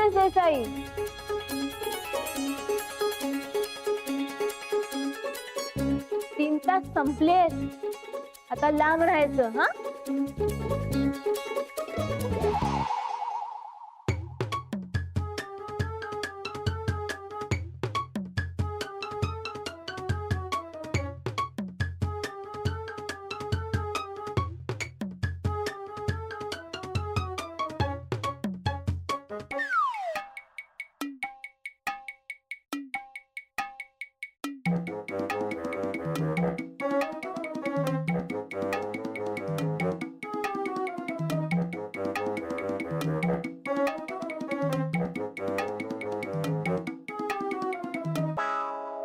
संपलेस देसाई. तीन तास संपलेस. आता लांब राहायचं. हा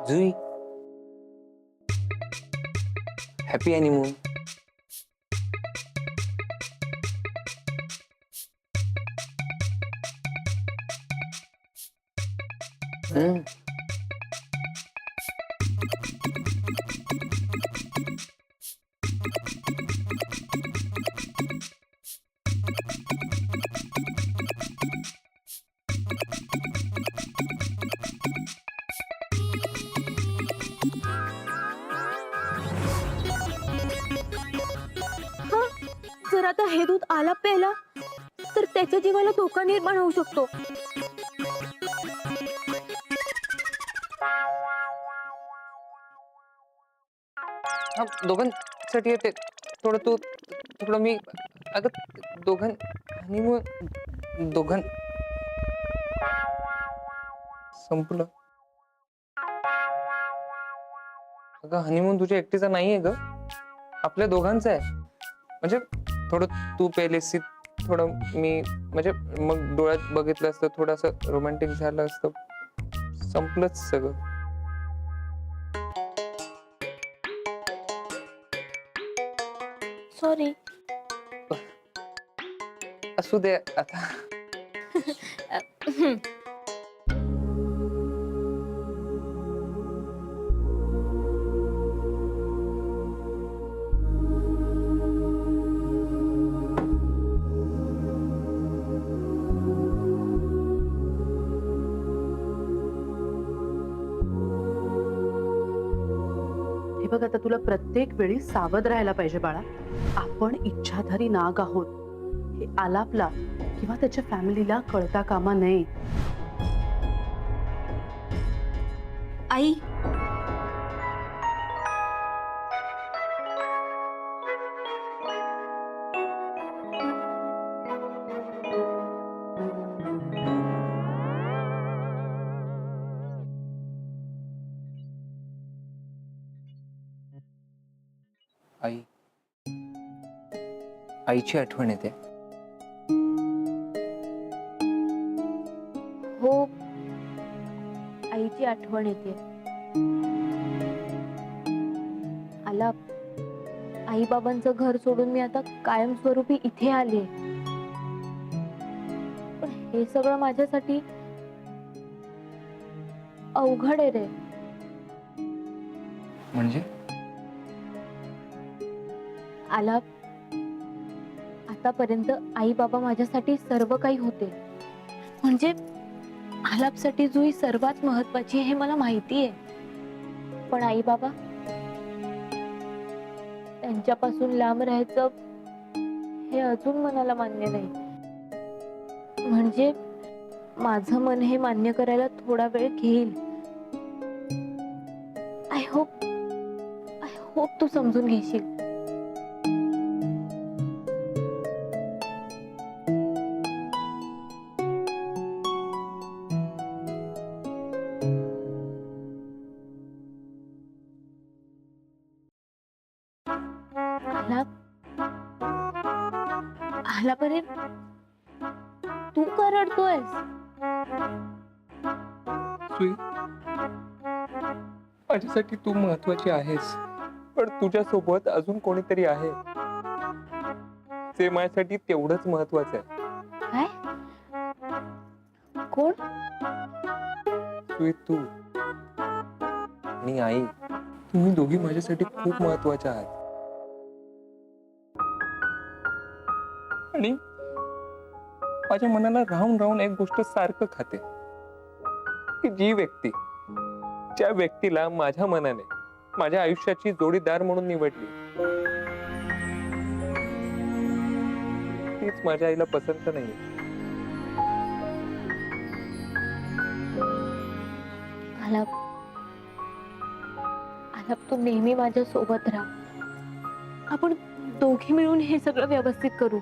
जुई, हॅपी हनीमून. जर आता हे दूध आलाप प्यायला तर त्याच्या जीवाला धोका निर्माण होऊ शकतो. हा दोघांसाठी येते. थोडं तू थोडं मी. अगं दोघां संपलं. अगं हनीमून तुझ्या एकटीचा नाहीये ग, आपल्या दोघांचं आहे. म्हणजे थोडं तू पेलेसी, थोडं मी. म्हणजे मग डोळ्यात बघितलं असतं, थोडंसं रोमॅन्टिक झालं असतं. संपलंच सगळं. सॉरी. असू दे आता. हे बघ, आता तुला प्रत्येक वेळी सावध राहायला पाहिजे बाळा. आपण इच्छाधारी नाग आहोत हे आलापला किंवा त्याच्या फॅमिलीला कळता कामा नये. आई, आईची आठवण येते. हो, आईची आठवण येते. आलाप, आई बाबांचं घर सोडून मी आता कायमस्वरूपी इथे आले. पण हे सगळं माझ्यासाठी अवघड आहे रे. म्हणजे आलाप, आतापर्यंत आई बाबा माझ्यासाठी सर्व काही होते. म्हणजे आलापसाठी जुई सर्वात महत्वाची हे मला माहिती आहे. पण आई बाबा, त्यांच्यापासून लांब राहायचं हे अजून मनाला मान्य नाही. म्हणजे माझं मन हे मान्य करायला थोडा वेळ घेईल. आय होप तू समजून घेशील. आलापर्यंत तू का रडतोयस? माझ्यासाठी तू महत्वाची आहेस, पण तुझ्यासोबत अजून कोणीतरी आहे जे माझ्यासाठी तेवढंच महत्वाचं आहे. काय? कोण? तू आणि आई, तुम्ही दोघी माझ्यासाठी खूप महत्वाच्या आहात. आणि माझ्या मनाला राहून राहून एक गोष्ट सारखं खाते की ज्या व्यक्तीला माझ्या मनाने माझ्या आयुष्याची जोडीदार म्हणून निवडली, तीच माझ्या आईला पसंत नाही. आलाप, आलाप तू नेहमी माझ्या सोबत राहा. आपण दोघी मिळून हे सगळं व्यवस्थित करू.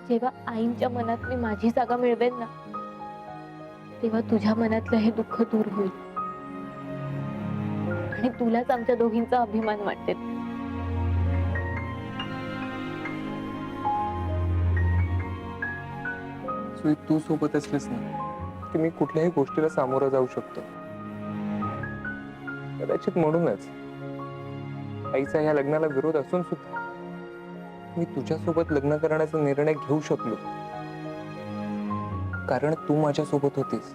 जेव्हा आईंच्या मनात मी माझी जागा मिळवेल ना, तेव्हा तुझ्या मनातलं हे दुःख दूर होईल आणि तुलाच आमच्या दोघींचा अभिमान वाटेल. सुई, तू सोबत असलीस ना की मी कुठल्याही गोष्टीला सामोरं जाऊ शकतो. कदाचित म्हणूनच आईचा या लग्नाला विरोध असून सुद्धा मी तुझ्या सोबत लग्न करण्याचा निर्णय घेऊ शकलो, कारण तू माझ्या सोबत होतीस.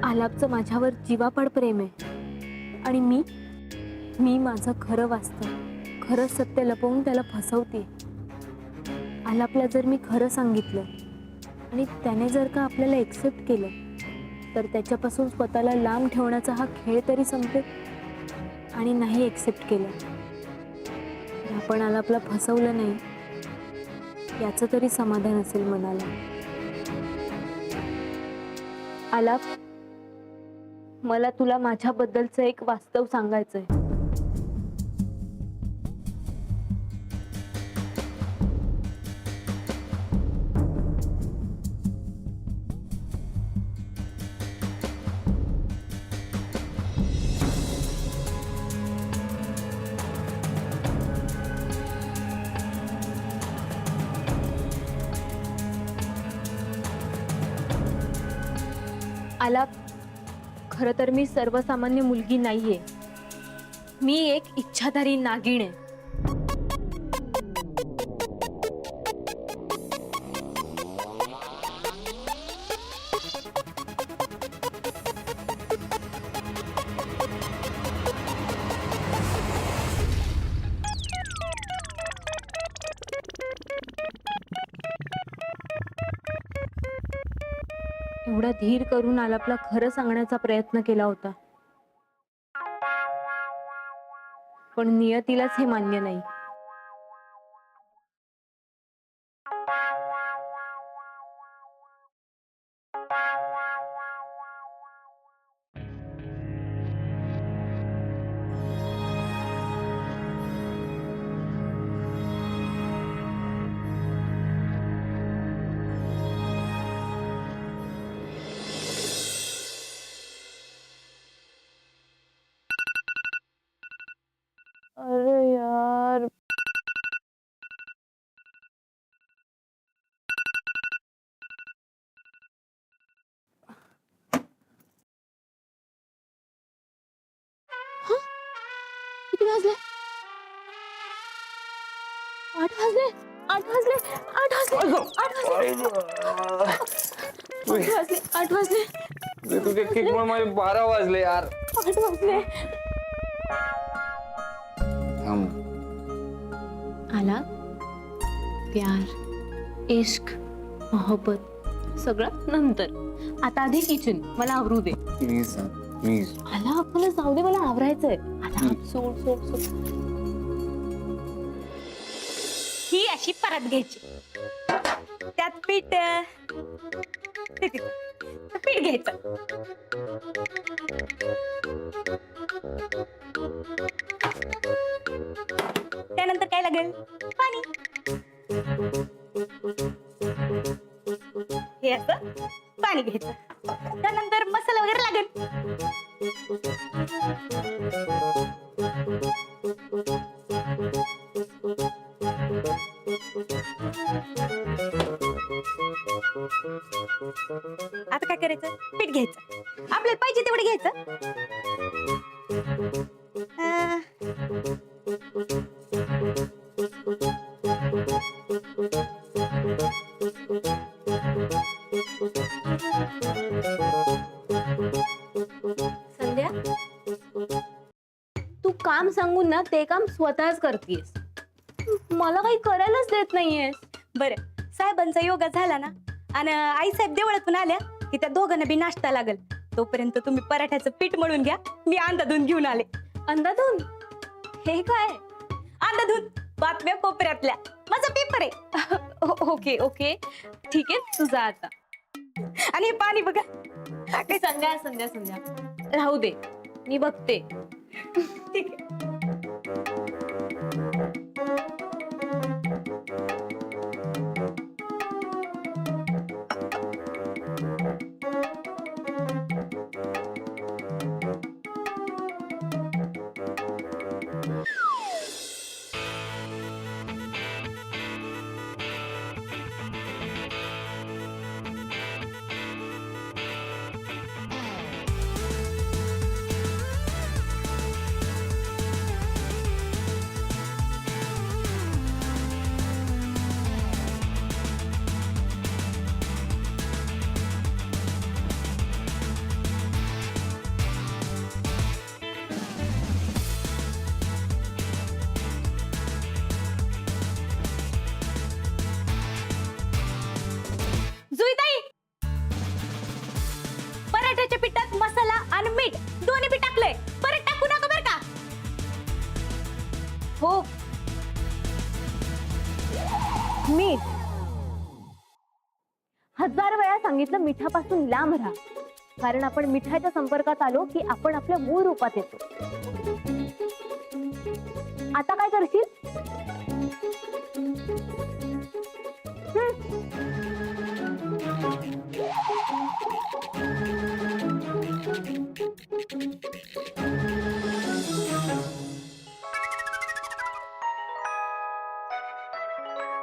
आलापचं माझ्यावर जीवापाड प्रेम आहे आणि मी माझं खरं वास्तव, खरं सत्य लपवून त्याला फसवते. आलापला जर मी खरं सांगितलं आणि त्याने जर का आपल्याला एक्सेप्ट केलं, तर त्याच्यापासून स्वतःला लांब ठेवण्याचा हा खेळ तरी संपेल. आणि नाही एक्सेप्ट केलं तर आपण आलापला फसवलं नाही याचं तरी समाधान असेल मनाला. आलाप, मला तुला माझ्याबद्दलचं एक वास्तव सांगायचंय. आलाप, खरं तर मी सर्वसामान्य मुलगी नाहीये. मी एक इच्छाधारी नागिण आहे. एवढा धीर करून आलापला खरं सांगण्याचा प्रयत्न केला होता, पण नियतीलाच हे मान्य नाही. अरे यार, किती वाजले? 8 वाजले. 8 वाजले. 8 वाजले. 8 वाजले. तुझे किक मुळे माझे 12 वाजले यार. 8 वाजले. आला प्यार, इश्क, मोहब्बत सगळं नंतर. आता आधी किचन मला आवरू दे प्लीज प्लीज. आला, मला जाऊ दे, मला आवरायचंय. आला, सोड सोड सोड. ही अशी परत घ्यायची, त्यात पीठ पीठ घ्यायचं, त्यानंतर काय लागेल? पाणी. हे असं पाणी घ्यायचं, त्यानंतर मसाला वगैरे लागेल. आता काय करायचं? पीठ घ्यायचं, आपल्याला पाहिजे तेवढं घ्यायचं. काम सांगून ना ते काम स्वतःच करतेस. मला काही करायलाच देत नाहीये. बरं, साहेबांचा योगा झाला ना आणि आई साहेब देवळातून आल्या की त्या दोघांना बी नाश्ता लागल. तोपर्यंत तुम्ही पराठ्याचं पीठ मळून घ्या, मी अंदाधुन घेऊन आले. अंदाधुन? हे काय? अंदाधुन बातम्या कोपऱ्यातल्या, माझा पेपर आहे. ओके ओके, ठीक आहे, तू जा आता. आणि हे पाणी बघा. संध्या संध्या संध्या राहू दे, मी बघते. ठीक आहे. जुईताई, पराठ्याच्या पिठात मसाला आणि मीठ दोन्ही बी टाकलंय. परत टाकू नका बरं का. हो, मीठ 1000 वेळा सांगितलं मिठापासून लांब राहा, कारण आपण मिठाच्या संपर्कात आलो की आपण आपल्या मूळ रूपात येतो. आता काय करशील?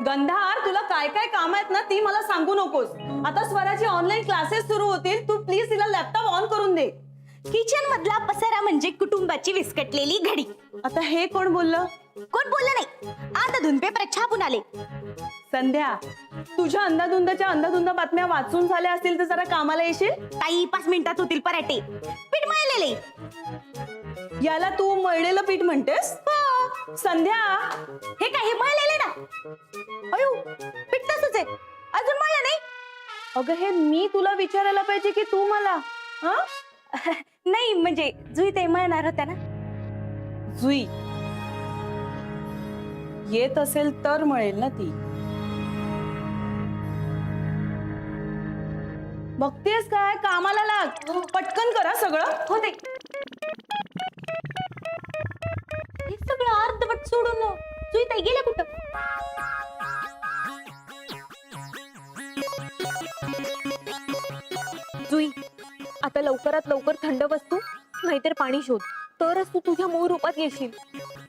गंधार, तुला काय काय काम आहेत ना ती मला सांगू नकोस. आता स्वराचे ऑनलाईन क्लासेस सुरू होतील, तू प्लीज तिला लॅपटॉप ऑन करून दे. किचन मधला पसारा म्हणजे कुटुंबाची विस्कटलेली घडी. आता हे कोण बोललं? कोण बोललं नाही, अंदाधुन पेपरात छापून आले. संध्या, तुझ्या अंधाधुंद बातम्या वाचून झाल्या असतील तर जरा कामाला येशील. ताई 5 मिनिटात होतील पराठे. पीठ मळलेले. याला तू मळलेलं पीठ म्हणतेस? संध्या, हे काय, हे मळलेले ना. अयो, पीठ तसंच आहे, अजून मळलं नाही. अगं हे मी तुला विचारायला पाहिजे की तू मला? नाही म्हणजे जुईताई मळणार होत्या ना. जुई येत असेल तर मळेल ना ती. बघतेस काय, कामाला लाग, पटकन करा सगळं. होते हे सगळं अर्धवट सोडून जुईताई गेल्या कुठं? जुई, आता लवकरात लवकर थंड वस्तू नाहीतर पाणी शोध, तरच तू तुझ्या मूळ रूपात येशील.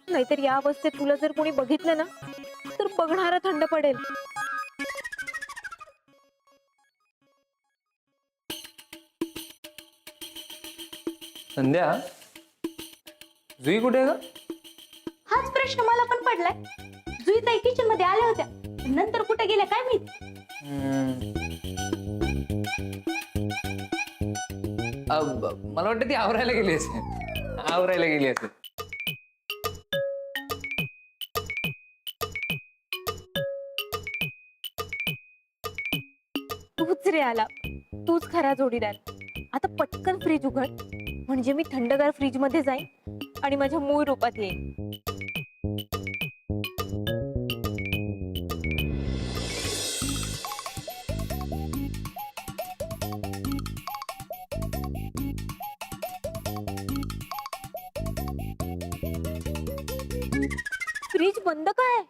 नाहीतर या अवस्थेत तुला जर कोणी बघितलं ना तर बघणारा थंड पडेल. संध्या, जुई कुठे आहे ग? हाच प्रश्न मला पण पडलाय. जुईताई किचन मध्ये आल्या होत्या, नंतर कुठे गेल्या काय माहित. मला वाटतं ती आवरायला गेली असेल. तूच रे आला, तूच खरा जोडीदार. आता पटकन फ्रीज उघड, म्हणजे मी थंडगार फ्रीज मध्ये जाईन आणि माझ्या मूळ रूपात येईन. फ्रीज बंद काय?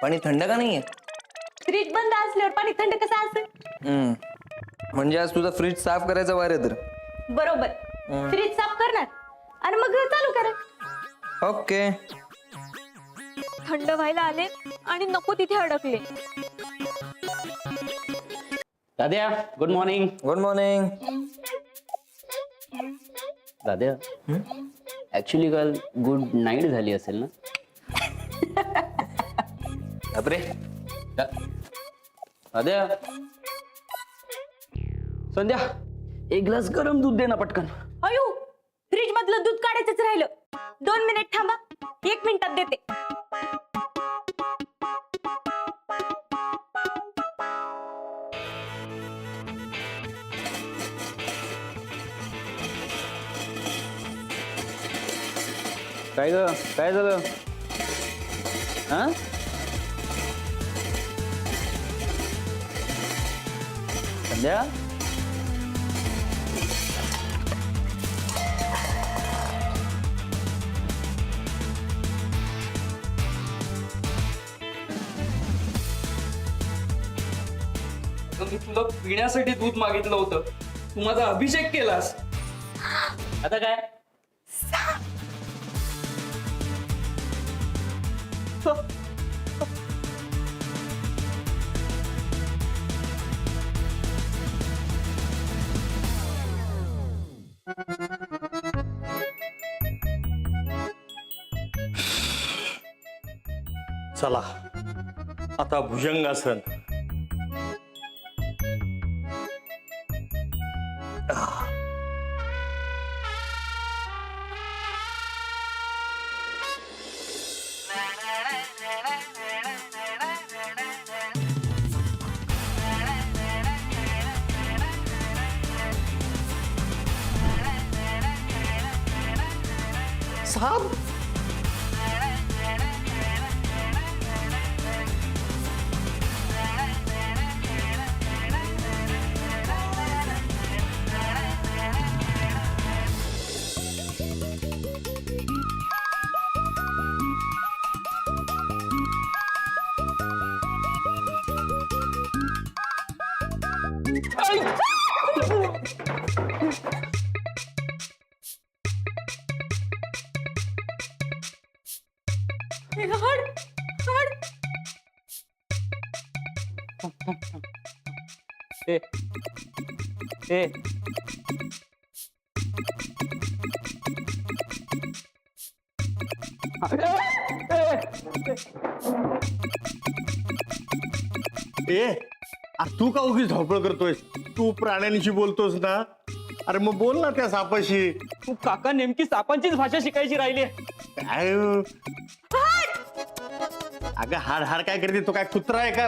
पाणी थंड का नाहीये? फ्रीज बंद असल्यावर पाणी थंड कसं असेल? म्हणजे आज तुझा फ्रीज साफ करायचा वार आहे तर. बरोबर, फ्रीज साफ करणार आणि मग चालू करा. ओके. थंड व्हायला आले आणि नको तिथे अडकले. दाद्या, गुड मॉर्निंग. Good morning. दाद्या, ऍक्च्युली काल गुड नाईट झाली असेल ना? बापरे. दाद्या, संध्या, एक ग्लास गरम दूध दे ना पटकन. अयो फ्रीज मधलं दूध काढायचंच राहिलं. 2 मिनिट थांबा, 1 मिनिटात देते. काय ग, काय झालं? हा? संध्या, मी तुला पिण्यासाठी दूध मागितलं होतं, तू माझा अभिषेक केलास. आता काय? चला आता भुजंगासन. साप. ए ए तू का उगीच धावपळ करतोय? तू प्राण्यांशी बोलतोस ना, अरे मग बोल ना त्या सापाशी. तू काका नेमकी सापांचीच भाषा शिकायची राहिली. काय अगं हाड हाड काय करते? तो काय कुत्रा आहे का?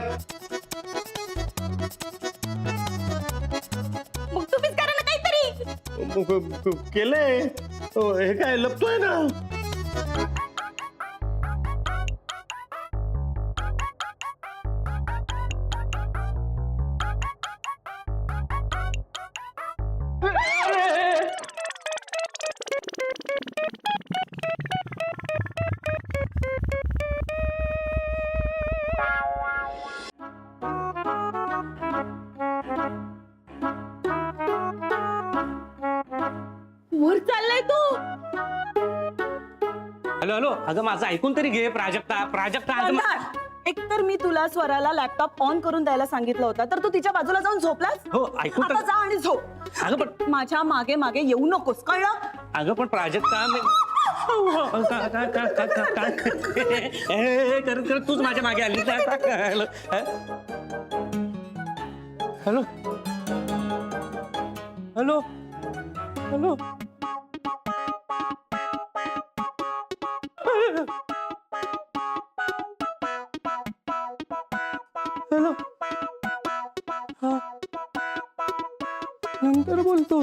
मग तुम्हीच करा ना काहीतरी. केलंय. हे काय लपतोय ना. वर चाललाय तू. हॅलो हॅलो, अगं माझं ऐकून तरी घे. प्राजक्ता प्राजक्ता अगं एक तर मी तुला स्वराला लॅपटॉप ऑन करून द्यायला सांगितलं होतं, तर तू तिच्या बाजूला जाऊन झोपलास. हो ऐकून आता तर जा आणि झोप. अगं पण माझ्या मागे मागे येऊ नकोस, कळलं? अगं पण प्राजक्ता कर तूच माझ्या मागे आली. Hello hello hello hello hello. हा नंतर बोलतो.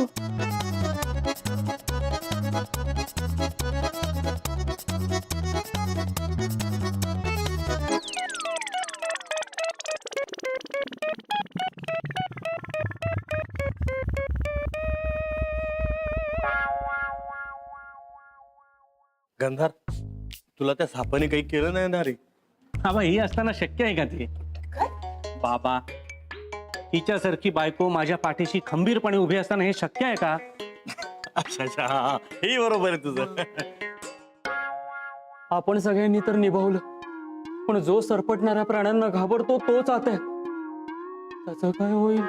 गंधार, तुला त्या सापाने काही केलं नाही ना रे? हा बा, ही असताना शक्य आहे का ते? बाबा, तिच्यासारखी बायको माझ्या पाठीशी खंबीरपणे उभी असताना हे शक्य आहे का? अच्छा अच्छा, हे बरोबर आहे तुझं. आपण सगळ्यांनी तर निभावलं, पण जो सरपटणाऱ्या प्राण्यांना घाबरतो तोच आता त्याचं काय होईल?